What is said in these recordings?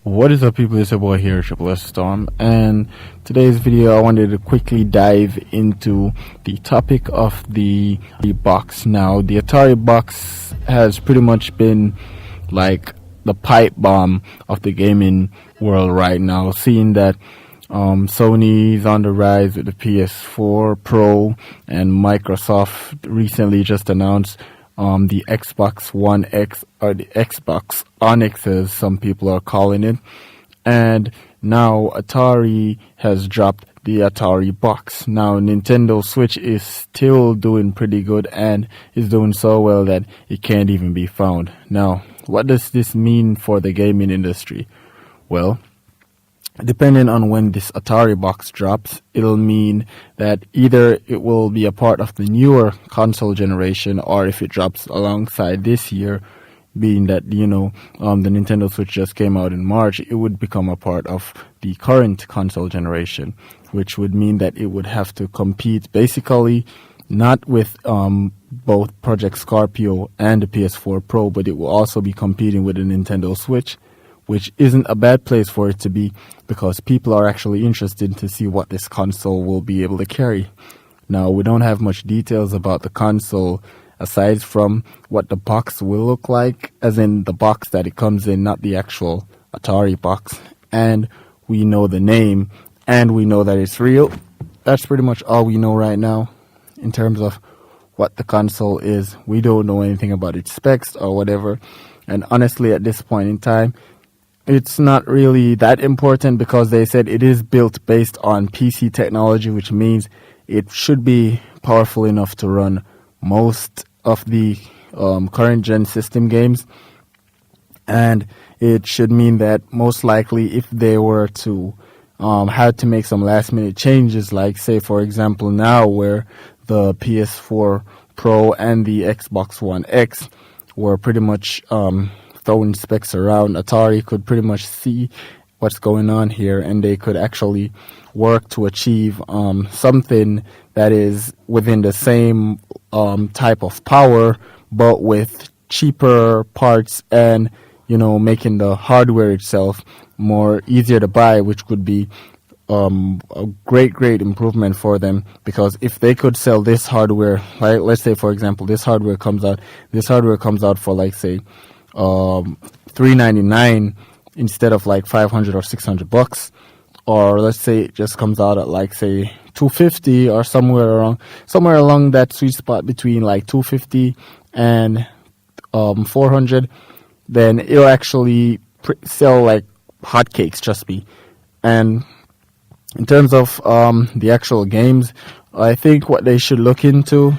What is up, people? It's your boy here, Triple S Storm, and today's video I wanted to quickly dive into the topic of the box. Now, the Atari Box has pretty much been like the pipe bomb of the gaming world right now, seeing that Sony's on the rise with the PS4 Pro, and Microsoft recently just announced the Xbox One X, or the Xbox Onyx as some people are calling it. And now Atari has dropped the Atari Box. Now Nintendo Switch is still doing pretty good and is doing so well that it can't even be found. Now, what does this mean for the gaming industry? Well, depending on when this Atari Box drops, it'll mean that either it will be a part of the newer console generation, or if it drops alongside this year, being that, the Nintendo Switch just came out in March, it would become a part of the current console generation, which would mean that it would have to compete basically not with both Project Scorpio and the PS4 Pro, but it will also be competing with the Nintendo Switch, which isn't a bad place for it to be, because people are actually interested to see what this console will be able to carry. Now, we don't have much details about the console aside from what the box will look like, as in the box that it comes in, not the actual Atari Box. And we know the name, and we know that it's real. That's pretty much all we know right now in terms of what the console is. We don't know anything about its specs or whatever. And honestly, at this point in time, it's not really that important, because they said it is built based on PC technology, which means it should be powerful enough to run most of the current gen system games. And it should mean that most likely, if they were to had to make some last minute changes, like say for example now where the PS4 Pro and the Xbox One X were pretty much throwing specs around, Atari could pretty much see what's going on here, and they could actually work to achieve something that is within the same type of power, but with cheaper parts, and making the hardware itself more easier to buy, which could be a great improvement for them. Because if they could sell this hardware, like let's say for example this hardware comes out for like say $399 instead of like $500 or $600, or let's say it just comes out at like say $250 or somewhere along that sweet spot between like $250 and $400, then it'll actually sell like hotcakes, trust me. And in terms of the actual games, I think what they should look into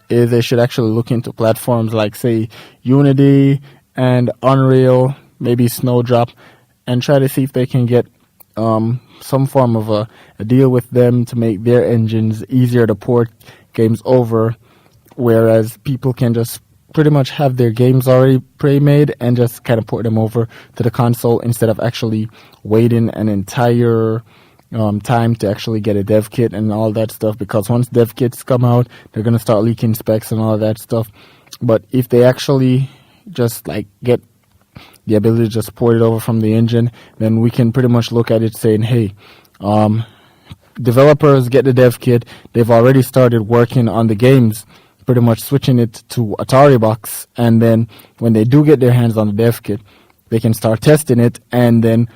is they should actually look into platforms like say Unity and Unreal, maybe Snowdrop, and try to see if they can get some form of a deal with them to make their engines easier to port games over, whereas people can just pretty much have their games already pre-made and just kind of port them over to the console, instead of actually waiting an entire time to actually get a dev kit and all that stuff. Because once dev kits come out, they're going to start leaking specs and all that stuff. But if they actually just like get the ability to just port it over from the engine, then we can pretty much look at it saying, hey, developers get the dev kit, they've already started working on the games, pretty much switching it to Atari Box, and then when they do get their hands on the dev kit, they can start testing it, and then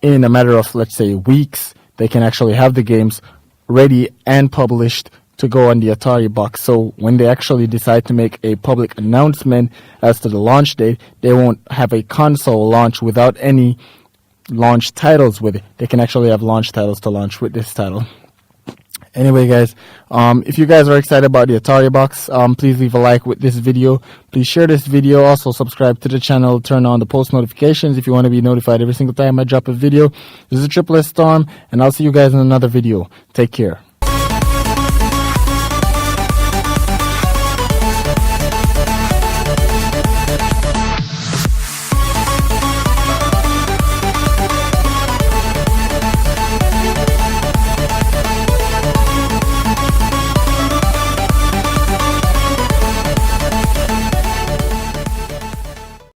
in a matter of, let's say, weeks, they can actually have the games ready and published to go on the Atari Box. So when they actually decide to make a public announcement as to the launch date, they won't have a console launch without any launch titles with it. They can actually have launch titles to launch with this title. Anyway, guys, if you guys are excited about the Atari Box, please leave a like with this video. Please share this video. Also, subscribe to the channel. Turn on the post notifications if you want to be notified every single time I drop a video. This is Triple S Storm, and I'll see you guys in another video. Take care.